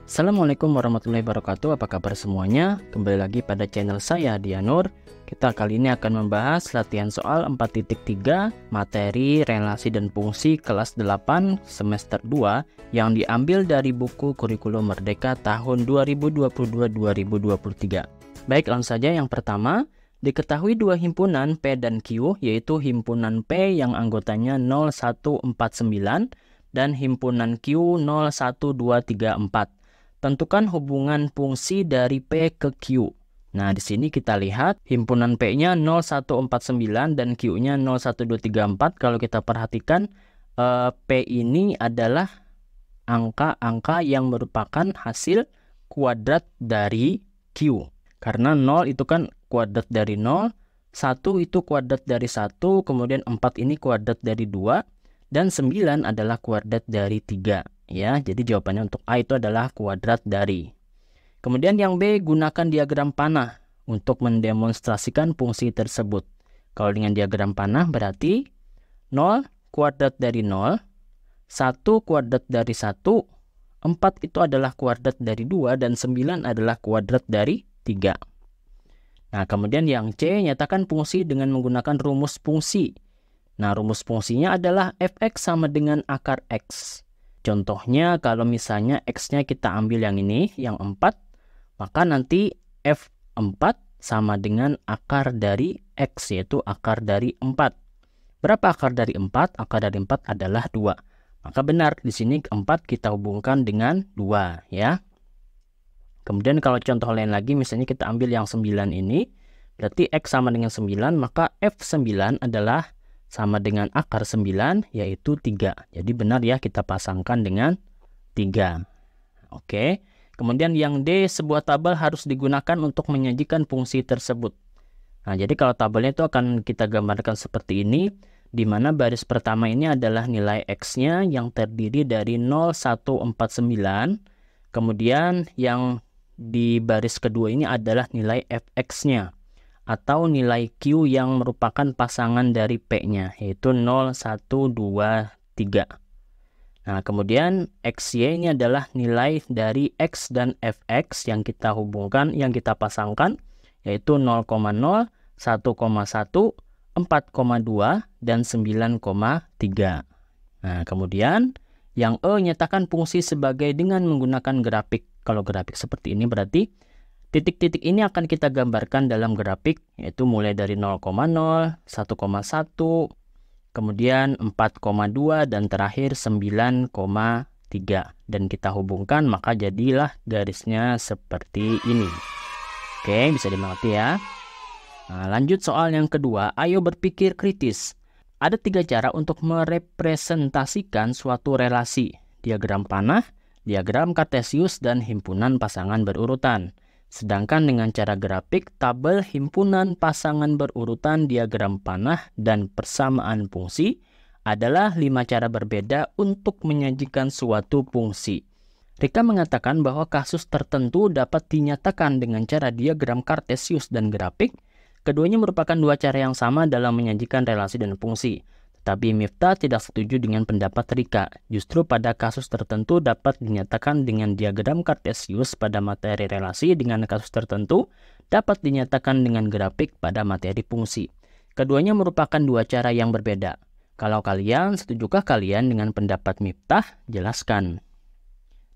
Assalamualaikum warahmatullahi wabarakatuh. Apa kabar semuanya? Kembali lagi pada channel saya, Dianur. Kita kali ini akan membahas latihan soal 4.3 materi relasi dan fungsi kelas 8 semester 2 yang diambil dari buku Kurikulum Merdeka tahun 2022-2023. Baik, langsung saja. Yang pertama, diketahui dua himpunan P dan Q, yaitu himpunan P yang anggotanya 0149 dan himpunan Q 01234. Tentukan hubungan fungsi dari P ke Q. Nah, di sini kita lihat himpunan P-nya 0149 dan Q-nya 01234. Kalau kita perhatikan, P ini adalah angka-angka yang merupakan hasil kuadrat dari Q. Karena 0 itu kan kuadrat dari 0, 1 itu kuadrat dari 1, kemudian 4 ini kuadrat dari 2, dan 9 adalah kuadrat dari 3. Ya, jadi jawabannya untuk A itu adalah kuadrat dari. Kemudian yang B, gunakan diagram panah untuk mendemonstrasikan fungsi tersebut. Kalau dengan diagram panah berarti 0 kuadrat dari 0, 1 kuadrat dari 1, 4 itu adalah kuadrat dari 2, dan 9 adalah kuadrat dari 3. Nah, kemudian yang C, nyatakan fungsi dengan menggunakan rumus fungsi. Nah, rumus fungsinya adalah fx sama dengan akar x. Contohnya kalau misalnya x-nya kita ambil yang ini, yang 4, maka nanti f4 sama dengan akar dari x, yaitu akar dari 4. Berapa akar dari 4? Akar dari 4 adalah 2. Maka benar, di sini 4 kita hubungkan dengan 2, ya. Kemudian kalau contoh lain lagi, misalnya kita ambil yang 9 ini, berarti x sama dengan 9, maka f9 adalah sama dengan akar 9, yaitu 3. Jadi benar ya, kita pasangkan dengan 3. Oke. Kemudian yang D, sebuah tabel harus digunakan untuk menyajikan fungsi tersebut. Nah, jadi kalau tabelnya itu akan kita gambarkan seperti ini, di mana baris pertama ini adalah nilai X-nya yang terdiri dari 0149. Kemudian yang di baris kedua ini adalah nilai Fx-nya, atau nilai Q yang merupakan pasangan dari P-nya, yaitu 0, 1, 2, 3. Nah, kemudian XY ini adalah nilai dari X dan Fx yang kita hubungkan, yang kita pasangkan, yaitu 0,0, 1,1, 4,2, dan 9,3. Nah, kemudian yang E, nyatakan fungsi sebagai dengan menggunakan grafik. Kalau grafik seperti ini berarti titik-titik ini akan kita gambarkan dalam grafik, yaitu mulai dari 0,0, 1,1, kemudian 4,2, dan terakhir 9,3. Dan kita hubungkan, maka jadilah garisnya seperti ini. Oke, bisa dimengerti ya. Nah, lanjut soal yang kedua, ayo berpikir kritis. Ada 3 cara untuk merepresentasikan suatu relasi: diagram panah, diagram kartesius, dan himpunan pasangan berurutan. Sedangkan dengan cara grafik, tabel himpunan pasangan berurutan, diagram panah, dan persamaan fungsi adalah 5 cara berbeda untuk menyajikan suatu fungsi. Rika mengatakan bahwa kasus tertentu dapat dinyatakan dengan cara diagram kartesius dan grafik. Keduanya merupakan 2 cara yang sama dalam menyajikan relasi dan fungsi. Tapi Miftah tidak setuju dengan pendapat Rika. Justru pada kasus tertentu dapat dinyatakan dengan diagram kartesius pada materi relasi, dengan kasus tertentu dapat dinyatakan dengan grafik pada materi fungsi. Keduanya merupakan 2 cara yang berbeda. Kalau kalian, setujukah kalian dengan pendapat Miftah? Jelaskan.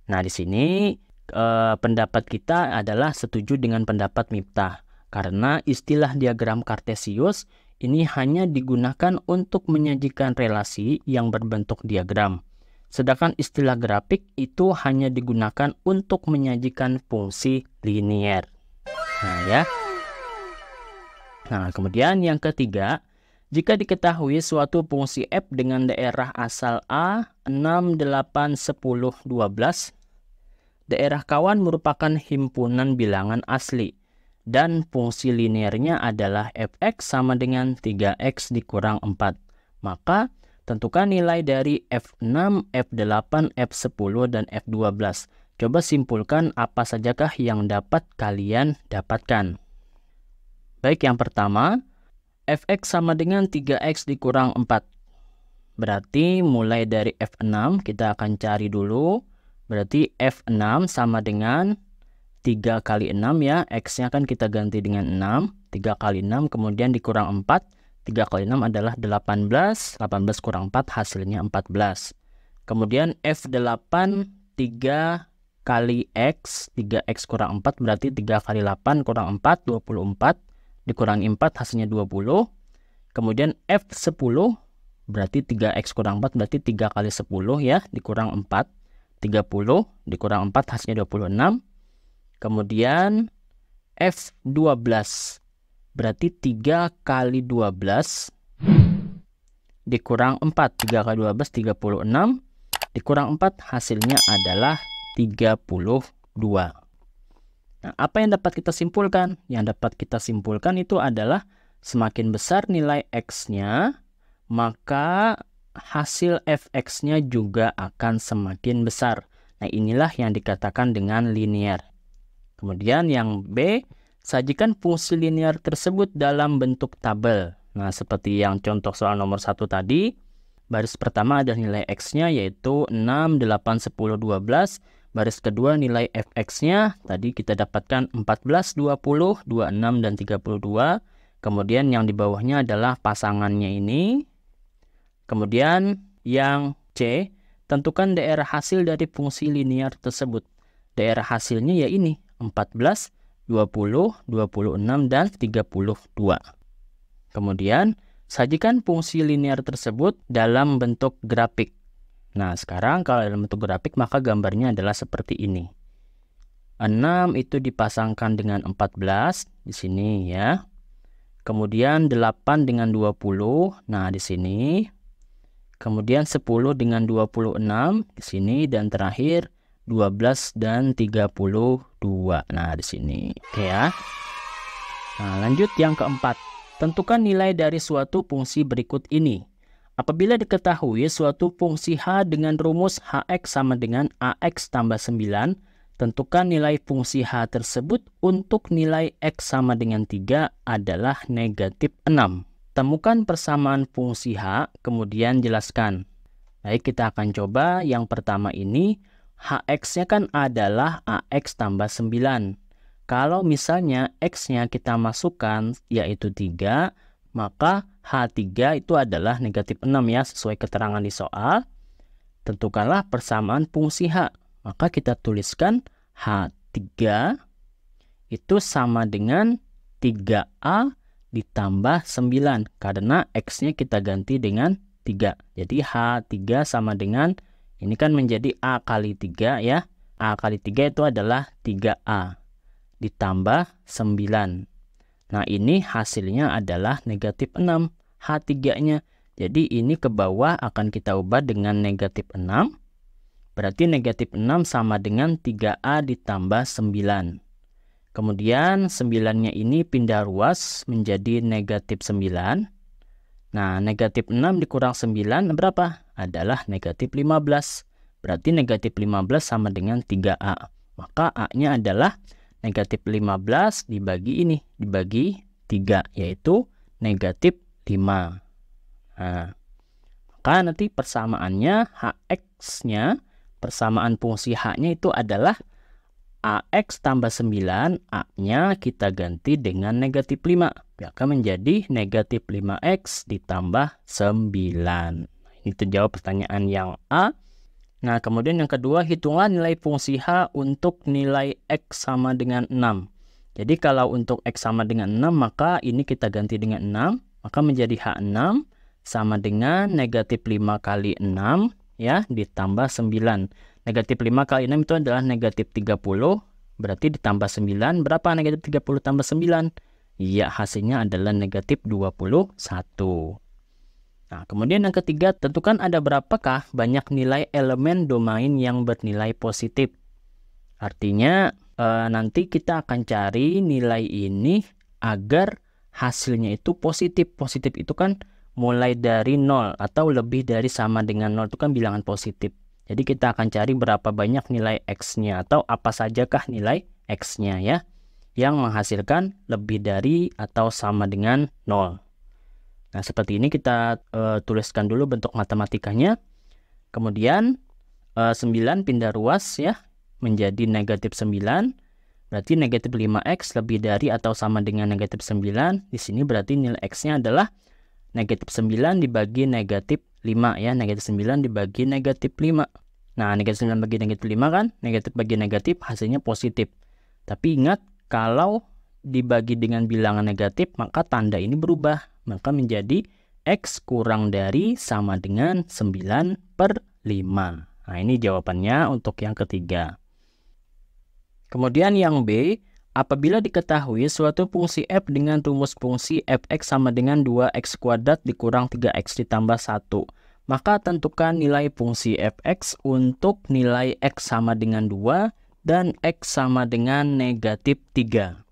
Nah, di sini pendapat kita adalah setuju dengan pendapat Miftah. Karena istilah diagram kartesius ini hanya digunakan untuk menyajikan relasi yang berbentuk diagram. Sedangkan istilah grafik itu hanya digunakan untuk menyajikan fungsi linier. Nah, ya. Nah, kemudian yang ketiga, jika diketahui suatu fungsi f dengan daerah asal A 6, 8, 10, 12, daerah kawan merupakan himpunan bilangan asli, dan fungsi linearnya adalah fx sama dengan 3x dikurang 4. Maka tentukan nilai dari f6, f8, f10, dan f12. Coba simpulkan apa sajakah yang dapat kalian dapatkan. Baik, yang pertama, fx sama dengan 3x dikurang 4. Berarti mulai dari f6 kita akan cari dulu Berarti F6 sama dengan 3 kali 6 ya. X-nya kan kita ganti dengan 6. 3 kali 6 kemudian dikurang 4. 3 kali 6 adalah 18. 18 kurang 4 hasilnya 14. Kemudian F8 3 kali X. 3X kurang 4 berarti 3 kali 8 kurang 4. 24. Dikurangi 4 hasilnya 20. Kemudian F10 berarti 3X kurang 4 berarti 3 kali 10 ya. Dikurang 4. 30 dikurang 4 hasilnya 26. Kemudian F12 berarti 3 kali 12 dikurang 4. 3 kali 12 36 dikurang 4 hasilnya adalah 32. Nah, apa yang dapat kita simpulkan? Yang dapat kita simpulkan itu adalah semakin besar nilai X-nya, maka hasil Fx-nya juga akan semakin besar. Nah, inilah yang dikatakan dengan linear. Kemudian yang B, sajikan fungsi linear tersebut dalam bentuk tabel. Nah, seperti yang contoh soal nomor 1 tadi, baris pertama ada nilai X-nya yaitu 6, 8, 10, 12. Baris kedua nilai Fx-nya, tadi kita dapatkan 14, 20, 26, dan 32. Kemudian yang di bawahnya adalah pasangannya ini. Kemudian yang C, tentukan daerah hasil dari fungsi linear tersebut. Daerah hasilnya ya ini, 14, 20, 26, dan 32. Kemudian, sajikan fungsi linear tersebut dalam bentuk grafik. Nah, sekarang kalau dalam bentuk grafik, maka gambarnya adalah seperti ini. 6 itu dipasangkan dengan 14 di sini ya. Kemudian 8 dengan 20, nah di sini. Kemudian 10 dengan 26 di sini, dan terakhir 12 dan 32. Nah, di sini. Oke ya. Nah, lanjut yang keempat. Tentukan nilai dari suatu fungsi berikut ini. Apabila diketahui suatu fungsi H dengan rumus Hx sama dengan Ax tambah 9, tentukan nilai fungsi H tersebut untuk nilai X sama dengan 3 adalah negatif 6. Temukan persamaan fungsi H, kemudian jelaskan. Baik, kita akan coba yang pertama ini. Hx-nya kan adalah Ax tambah 9. Kalau misalnya X-nya kita masukkan yaitu 3, maka H3 itu adalah negatif 6 ya, sesuai keterangan di soal. Tentukanlah persamaan fungsi H. Maka kita tuliskan H3 itu sama dengan 3A ditambah 9. Karena X-nya kita ganti dengan 3. Jadi H3 sama dengan, ini kan menjadi A kali 3 ya. A kali 3 itu adalah 3A ditambah 9. Nah, ini hasilnya adalah negatif 6. H3-nya. Jadi ini ke bawah akan kita ubah dengan negatif 6. Berarti negatif 6 sama dengan 3A ditambah 9. Kemudian 9-nya ini pindah ruas menjadi negatif 9. Nah, negatif 6 dikurang 9 berapa? Adalah negatif 15. Berarti negatif 15 sama dengan 3A. Maka A-nya adalah negatif 15 dibagi ini, dibagi 3, yaitu negatif 5. Nah, maka nanti persamaannya Hx-nya, persamaan fungsi H-nya itu adalah Ax tambah 9, A-nya kita ganti dengan negatif 5. Maka menjadi negatif 5X ditambah 9. Ini terjawab pertanyaan yang A. Nah, kemudian yang kedua, hitunglah nilai fungsi H untuk nilai X sama dengan 6. Jadi kalau untuk X sama dengan 6, maka ini kita ganti dengan 6. Maka menjadi H6 sama dengan negatif 5 kali 6 ya, ditambah 9. Negatif 5 kali 6 itu adalah negatif 30. Berarti ditambah 9. Berapa negatif 30 tambah 9? Ya, hasilnya adalah negatif 21. Nah, kemudian yang ketiga, tentukan ada berapakah banyak nilai elemen domain yang bernilai positif. Artinya, nanti kita akan cari nilai ini agar hasilnya itu positif. Positif itu kan mulai dari 0 atau lebih dari sama dengan 0 itu kan bilangan positif. Jadi kita akan cari berapa banyak nilai X-nya atau apa sajakah nilai X-nya ya, yang menghasilkan lebih dari atau sama dengan 0. Nah, seperti ini kita tuliskan dulu bentuk matematikanya. Kemudian 9 pindah ruas ya, menjadi negatif 9. Berarti negatif 5x lebih dari atau sama dengan negatif 9. Di sini berarti nilai x-nya adalah negatif 9 dibagi negatif 5 ya. Negatif 9 dibagi negatif 5. Nah, negatif 9 bagi negatif 5 kan, negatif bagi negatif hasilnya positif. Tapi ingat, kalau dibagi dengan bilangan negatif, maka tanda ini berubah. Maka menjadi x kurang dari sama dengan 9/5. Nah, ini jawabannya untuk yang ketiga. Kemudian yang B, apabila diketahui suatu fungsi f dengan rumus fungsi fx sama dengan 2x kuadrat dikurang 3x ditambah 1, maka tentukan nilai fungsi fx untuk nilai x sama dengan 2 dan x sama dengan negatif 3.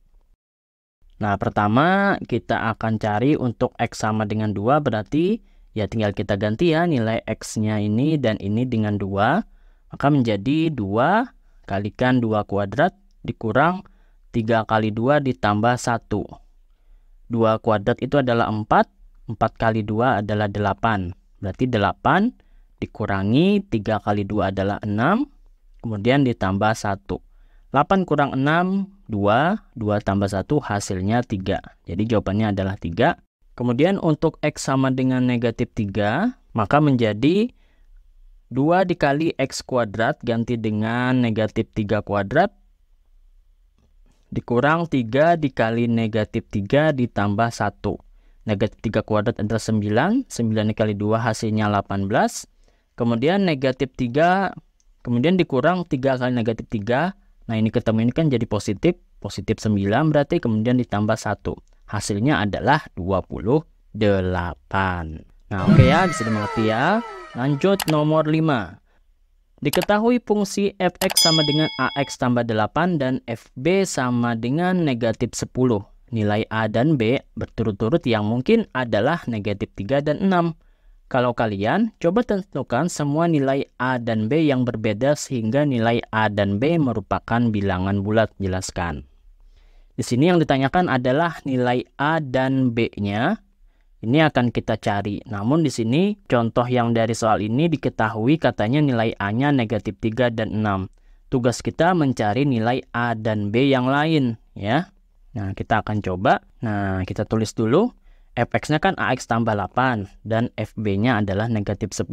Nah, pertama kita akan cari untuk x sama dengan 2, berarti ya tinggal kita ganti ya nilai x-nya ini dan ini dengan 2. Maka menjadi 2 kalikan 2 kuadrat dikurang 3 kali 2 ditambah 1. 2 kuadrat itu adalah 4. 4 kali 2 adalah 8. Berarti 8 dikurangi 3 kali 2 adalah 6. Kemudian ditambah 1. 8 kurang 6, 2. 2 tambah 1 hasilnya 3. Jadi jawabannya adalah 3. Kemudian untuk x sama dengan negatif 3, maka menjadi 2 dikali x kuadrat ganti dengan negatif 3 kuadrat dikurang 3 dikali negatif 3 ditambah 1. Negatif 3 kuadrat adalah 9. 9 dikali 2 hasilnya 18. Kemudian negatif 3, kemudian dikurang 3 kali negatif 3. Nah, ini ketemu ini kan jadi positif. Positif 9 berarti, kemudian ditambah 1. Hasilnya adalah 28. Nah, oke ya, bisa dimengerti ya. Lanjut nomor 5. Diketahui fungsi fx sama dengan ax tambah 8 dan fb sama dengan negatif 10. Nilai a dan b berturut-turut yang mungkin adalah negatif 3 dan 6. Kalau kalian coba tentukan semua nilai a dan b yang berbeda sehingga nilai a dan b merupakan bilangan bulat. Jelaskan. Di sini yang ditanyakan adalah nilai a dan b-nya. Ini akan kita cari. Namun di sini contoh yang dari soal ini diketahui katanya nilai A-nya negatif 3 dan 6. Tugas kita mencari nilai A dan B yang lain ya. Nah, kita akan coba. Nah, kita tulis dulu. Fx-nya kan AX tambah 8 dan FB-nya adalah negatif 10.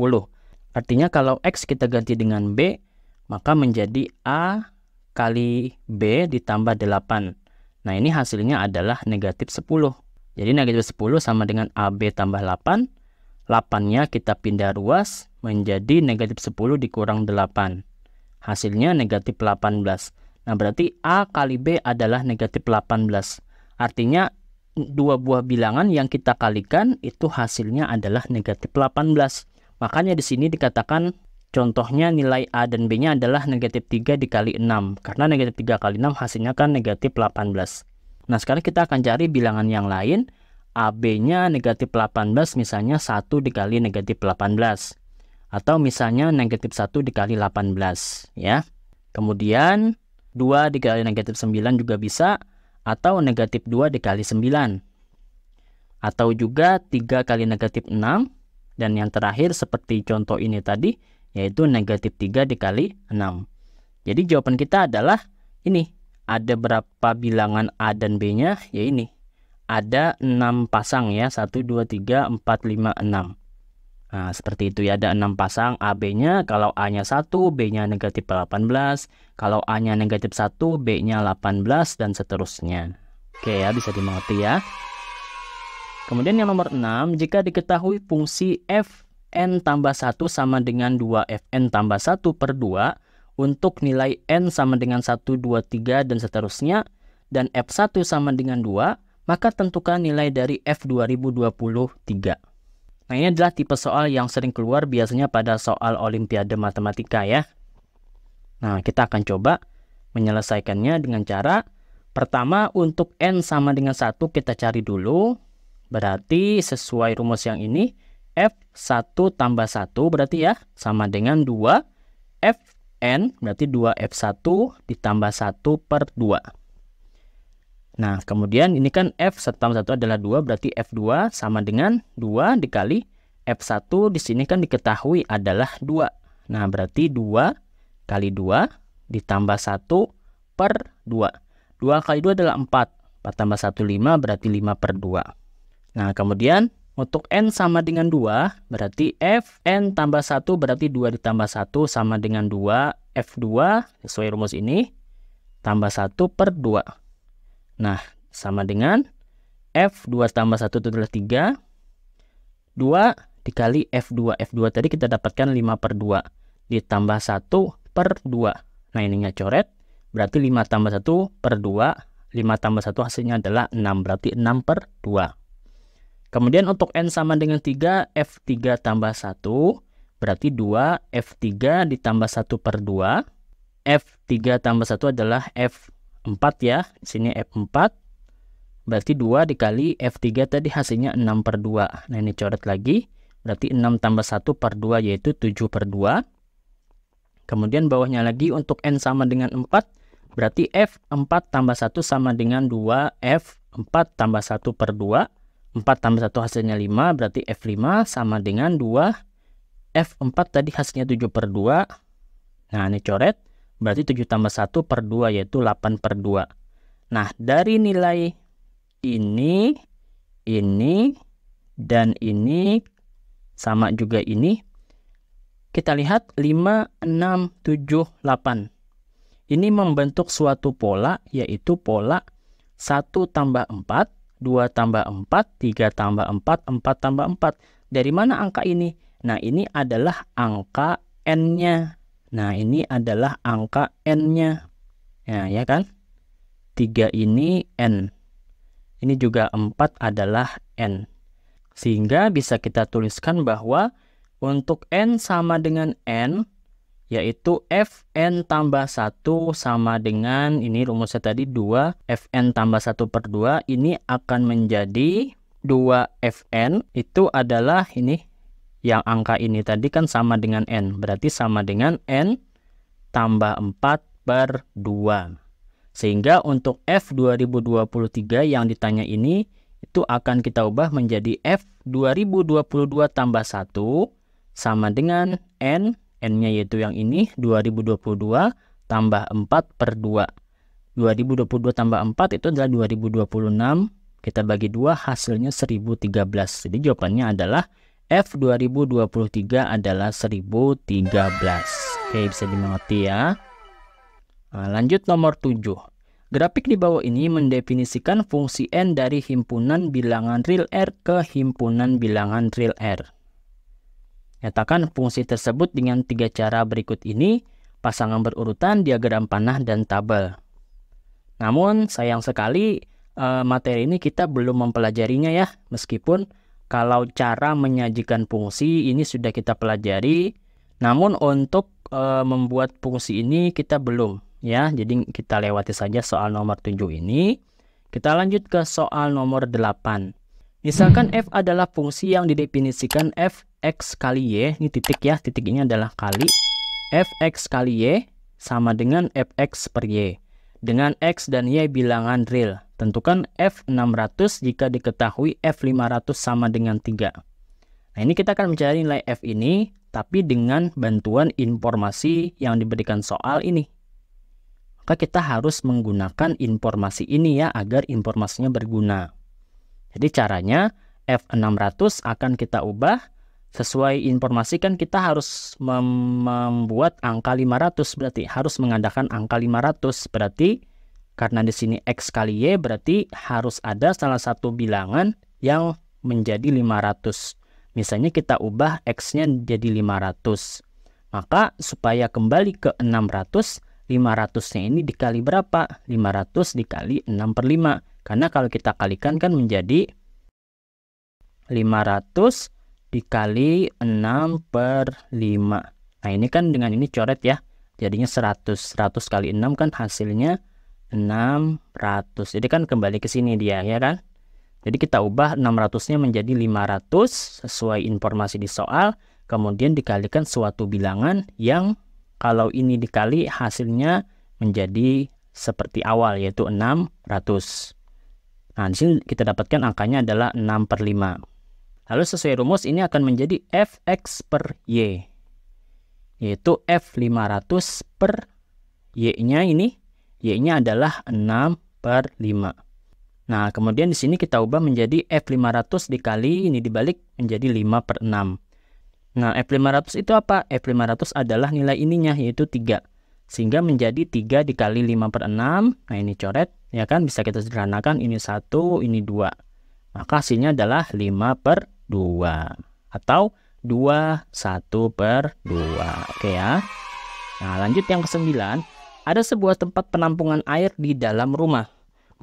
Artinya kalau X kita ganti dengan B, maka menjadi A kali B ditambah 8. Nah, ini hasilnya adalah negatif 10. Jadi negatif 10 sama dengan AB tambah 8. 8-nya kita pindah ruas menjadi negatif 10 dikurang 8. Hasilnya negatif 18. Nah, berarti A kali B adalah negatif 18. Artinya dua buah bilangan yang kita kalikan itu hasilnya adalah negatif 18. Makanya di sini dikatakan contohnya nilai A dan B-nya adalah negatif 3 dikali 6. Karena negatif 3 kali 6 hasilnya kan negatif 18. Nah, sekarang kita akan cari bilangan yang lain. AB-nya negatif 18, misalnya 1 dikali negatif 18. Atau misalnya negatif 1 dikali 18. Ya. Kemudian 2 dikali negatif 9 juga bisa. Atau negatif 2 dikali 9. Atau juga 3 kali negatif 6. Dan yang terakhir seperti contoh ini tadi, yaitu negatif 3 dikali 6. Jadi jawaban kita adalah ini. Ada berapa bilangan A dan B-nya? Ya ini. Ada 6 pasang ya. 1, 2, 3, 4, 5, 6. Nah, seperti itu ya. Ada 6 pasang AB-nya. Kalau A-nya 1, B-nya negatif 18. Kalau A-nya negatif 1, B-nya 18, dan seterusnya. Oke ya, bisa dimengerti ya. Kemudian yang nomor 6. Jika diketahui fungsi Fn tambah 1 sama dengan 2Fn tambah 1/2, untuk nilai n sama dengan 1, 2, 3, dan seterusnya, dan F1 sama dengan 2, maka tentukan nilai dari F2023. Nah, ini adalah tipe soal yang sering keluar biasanya pada soal Olimpiade Matematika ya. Nah, kita akan coba menyelesaikannya dengan cara, pertama untuk n sama dengan 1 kita cari dulu. Berarti sesuai rumus yang ini, F1 tambah 1 berarti ya, sama dengan 2 Fn, berarti 2F1 ditambah 1/2. Nah, kemudian ini kan F1 tambah 1 adalah 2, berarti F2 sama dengan 2 dikali F1 di sini kan diketahui adalah 2. Nah, berarti 2 kali 2 ditambah 1 per 2. 2 kali 2 adalah 4. 4 tambah 1, 5, berarti 5 per 2. Nah, kemudian untuk N sama dengan 2, berarti Fn tambah 1 berarti 2 ditambah 1 sama dengan 2. F2 sesuai rumus ini tambah 1 per 2. Nah, sama dengan F2 tambah 1 itu adalah 3. 2 dikali F2. F2 tadi kita dapatkan 5 per 2. Ditambah 1 per 2. Nah, ininya coret. Berarti 5 tambah 1 per 2. 5 tambah 1 hasilnya adalah 6. Berarti 6 per 2. Kemudian untuk N sama dengan 3, F3 tambah 1. Berarti 2. F3 ditambah 1 per 2. F3 tambah 1 adalah F4 ya. Di sini F4. Berarti 2 dikali F3 tadi hasilnya 6 per 2. Nah, ini coret lagi. Berarti 6 tambah 1 per 2 yaitu 7 per 2. Kemudian bawahnya lagi untuk N sama dengan 4. Berarti F4 tambah 1 sama dengan 2. F4 tambah 1 per 2. 4 tambah 1 hasilnya 5. Berarti F5 sama dengan 2. F4 tadi hasilnya 7 per 2. Nah, ini coret. Berarti 7 tambah 1 per 2 yaitu 8 per 2. Nah, dari nilai ini, dan ini, sama juga ini. Kita lihat 5, 6, 7, 8. Ini membentuk suatu pola, yaitu pola 1 tambah 4, 2 tambah 4, 3 tambah 4, 4 tambah 4. Dari mana angka ini? Nah, ini adalah angka N-nya. Nah, ini adalah angka N-nya. Nah, ya kan? 3 ini N. Ini juga 4 adalah N. Sehingga bisa kita tuliskan bahwa untuk N sama dengan N, yaitu Fn tambah 1 sama dengan, ini rumusnya tadi 2, Fn tambah 1 per 2, ini akan menjadi 2 Fn, itu adalah ini, yang angka ini tadi kan sama dengan N, berarti sama dengan N tambah 4 per 2. Sehingga untuk F 2023 yang ditanya ini, itu akan kita ubah menjadi F 2022 tambah 1 sama dengan N. N-nya yaitu yang ini, 2022 tambah 4 per 2. 2022 tambah 4 itu adalah 2026. Kita bagi 2, hasilnya 1013. Jadi jawabannya adalah F 2023 adalah 1013. Oke, bisa dimengerti ya. Nah, lanjut nomor 7. Grafik di bawah ini mendefinisikan fungsi N dari himpunan bilangan real R ke himpunan bilangan real R. Nyatakan fungsi tersebut dengan 3 cara berikut ini, pasangan berurutan, diagram panah, dan tabel. Namun sayang sekali materi ini kita belum mempelajarinya ya, meskipun kalau cara menyajikan fungsi ini sudah kita pelajari, namun untuk membuat fungsi ini kita belum. Ya, jadi kita lewati saja soal nomor 7 ini. Kita lanjut ke soal nomor 8. Misalkan f adalah fungsi yang didefinisikan fx kali y, ini titik ya, titik ini adalah kali, fx kali y sama dengan fx per y. Dengan x dan y bilangan real, tentukan f600 jika diketahui f500 sama dengan 3. Nah, ini kita akan mencari nilai f ini, tapi dengan bantuan informasi yang diberikan soal ini. Maka kita harus menggunakan informasi ini ya, agar informasinya berguna. Jadi caranya F600 akan kita ubah sesuai informasi, kan kita harus membuat angka 500, berarti harus mengadakan angka 500. Berarti karena di sini X kali Y, berarti harus ada salah satu bilangan yang menjadi 500. Misalnya kita ubah X-nya jadi 500. Maka supaya kembali ke 600, 500-nya ini dikali berapa? 500 dikali 6 per 5. Karena kalau kita kalikan kan menjadi 500 dikali 6 per 5. Nah, ini kan dengan ini coret ya. Jadinya 100. 100 kali 6 kan hasilnya 600. Jadi kan kembali ke sini dia, ya kan? Jadi kita ubah 600-nya menjadi 500 sesuai informasi di soal. Kemudian dikalikan suatu bilangan yang kalau ini dikali hasilnya menjadi seperti awal, yaitu 600. Nah, di sini kita dapatkan angkanya adalah 6 per 5. Lalu sesuai rumus ini akan menjadi fx per y. yaitu F500 per Y-nya ini. Y-nya adalah 6 per 5. Nah, kemudian di sini kita ubah menjadi F500 dikali ini dibalik menjadi 5 per 6. Nah, F500 itu apa? F500 adalah nilai ininya, yaitu 3. Sehingga menjadi 3 dikali 5 per 6. Nah, ini coret, ya kan? Bisa kita sederhanakan, ini 1, ini 2. Maka hasilnya adalah 5 per 2. Atau 2, 1 per 2. Oke ya. Nah, lanjut yang ke-9. Ada sebuah tempat penampungan air di dalam rumah.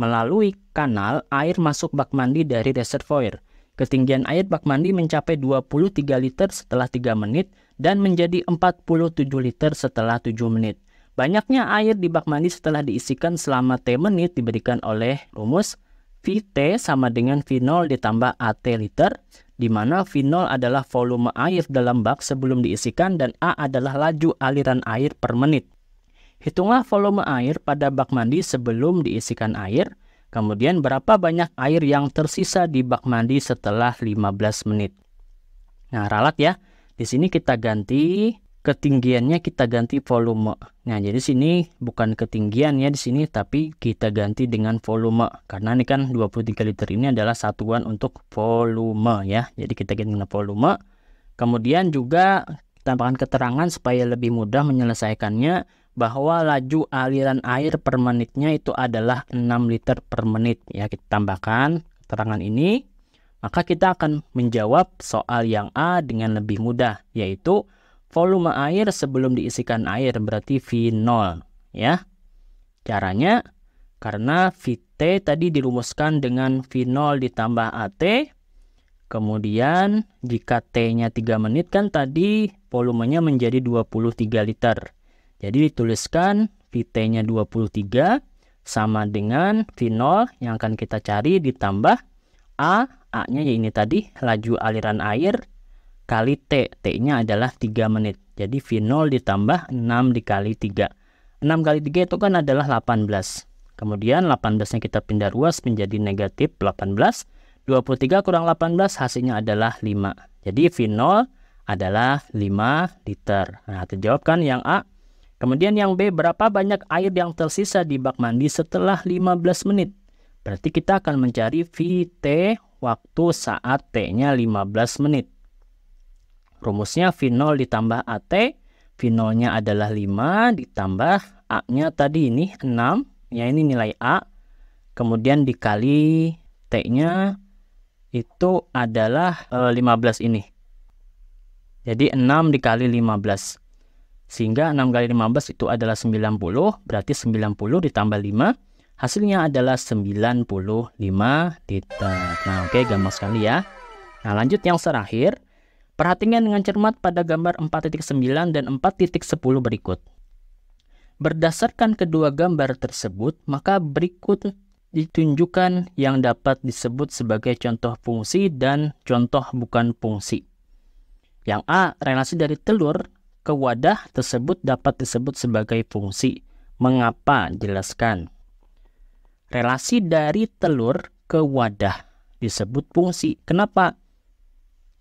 Melalui kanal, air masuk bak mandi dari reservoir. Ketinggian air bak mandi mencapai 23 liter setelah 3 menit dan menjadi 47 liter setelah 7 menit. Banyaknya air di bak mandi setelah diisikan selama T menit diberikan oleh rumus VT sama dengan V0 ditambah AT liter, di mana V0 adalah volume air dalam bak sebelum diisikan dan A adalah laju aliran air per menit. Hitunglah volume air pada bak mandi sebelum diisikan air, kemudian berapa banyak air yang tersisa di bak mandi setelah 15 menit. Nah, ralat ya. Di sini kita ganti ketinggiannya, kita ganti volume. Nah, jadi sini bukan ketinggian ya di sini, tapi kita ganti dengan volume. Karena ini kan 23 liter ini adalah satuan untuk volume ya. Jadi kita ganti dengan volume. Kemudian juga tambahkan keterangan supaya lebih mudah menyelesaikannya, bahwa laju aliran air per menitnya itu adalah 6 liter per menit. Ya, kita tambahkan keterangan ini, maka kita akan menjawab soal yang A dengan lebih mudah, yaitu volume air sebelum diisikan air, berarti V0. Ya, caranya karena VT tadi dirumuskan dengan V0 ditambah AT, kemudian jika T-nya 3 menit kan tadi volumenya menjadi 23 liter. Jadi dituliskan VT-nya 23 sama dengan V0 yang akan kita cari ditambah A-nya ya ini tadi laju aliran air kali T. T-nya adalah 3 menit. Jadi V0 ditambah 6 dikali 3. 6 kali 3 itu kan adalah 18. Kemudian 18-nya kita pindah ruas menjadi negatif 18. 23 kurang 18 hasilnya adalah 5. Jadi V0 adalah 5 liter. Nah, terjawab kan yang A. Kemudian yang B, berapa banyak air yang tersisa di bak mandi setelah 15 menit? Berarti kita akan mencari VT waktu saat T-nya 15 menit. Rumusnya V0 ditambah AT. V0-nya adalah 5 ditambah A-nya tadi ini 6. Ya, ini nilai A. Kemudian dikali T-nya itu adalah 15 ini. Jadi 6 dikali 15. Sehingga 6 kali 15 itu adalah 90, berarti 90 ditambah 5, hasilnya adalah 95 liter. Nah, oke, gampang sekali ya. Nah, lanjut yang terakhir. Perhatikan dengan cermat pada gambar 4.9 dan 4.10 berikut. Berdasarkan kedua gambar tersebut, maka berikut ditunjukkan yang dapat disebut sebagai contoh fungsi dan contoh bukan fungsi. Yang A, relasi dari telur ke wadah tersebut dapat disebut sebagai fungsi. Mengapa? Jelaskan. Relasi dari telur ke wadah disebut fungsi. Kenapa?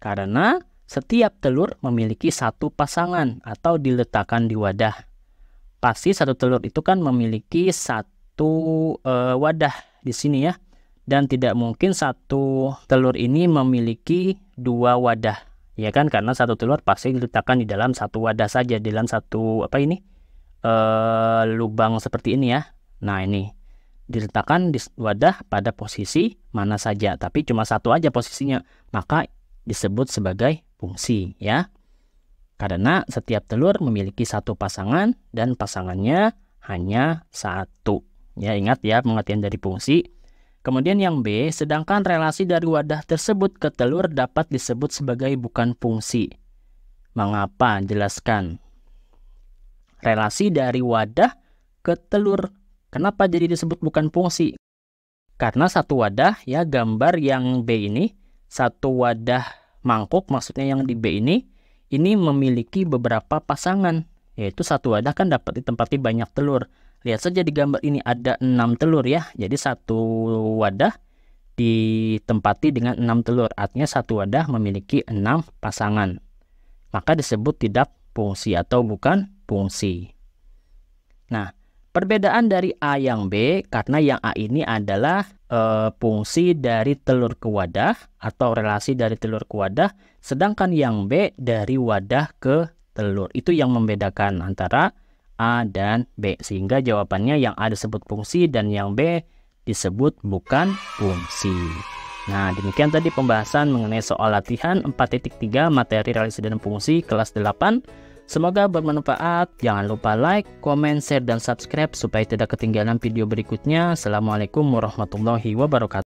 Karena setiap telur memiliki satu pasangan atau diletakkan di wadah. Pasti satu telur itu kan memiliki satu wadah di sini ya. Dan tidak mungkin satu telur ini memiliki dua wadah. Ya kan, karena satu telur pasti diletakkan di dalam satu wadah saja, di dalam satu lubang seperti ini ya. Nah, ini diletakkan di wadah pada posisi mana saja, tapi cuma satu aja posisinya, maka disebut sebagai fungsi ya. Karena setiap telur memiliki satu pasangan dan pasangannya hanya satu. Ya, ingat ya pengertian dari fungsi. Kemudian yang B, sedangkan relasi dari wadah tersebut ke telur dapat disebut sebagai bukan fungsi. Mengapa? Jelaskan. Relasi dari wadah ke telur. Kenapa jadi disebut bukan fungsi? Karena satu wadah, ya gambar yang B ini, satu wadah mangkuk, maksudnya yang di B ini memiliki beberapa pasangan. Yaitu satu wadah kan dapat ditempati banyak telur. Lihat saja di gambar ini ada 6 telur ya. Jadi satu wadah ditempati dengan 6 telur. Artinya satu wadah memiliki 6 pasangan. Maka disebut tidak fungsi atau bukan fungsi. Nah, perbedaan dari A yang B, karena yang A ini adalah fungsi dari telur ke wadah atau relasi dari telur ke wadah, sedangkan yang B dari wadah ke telur. Itu yang membedakan antara A dan B, sehingga jawabannya yang A disebut fungsi dan yang B disebut bukan fungsi. Nah, demikian tadi pembahasan mengenai soal latihan 4.3 materi relasi dan fungsi kelas 8. Semoga bermanfaat. Jangan lupa like, komen, share, dan subscribe supaya tidak ketinggalan video berikutnya. Assalamualaikum warahmatullahi wabarakatuh.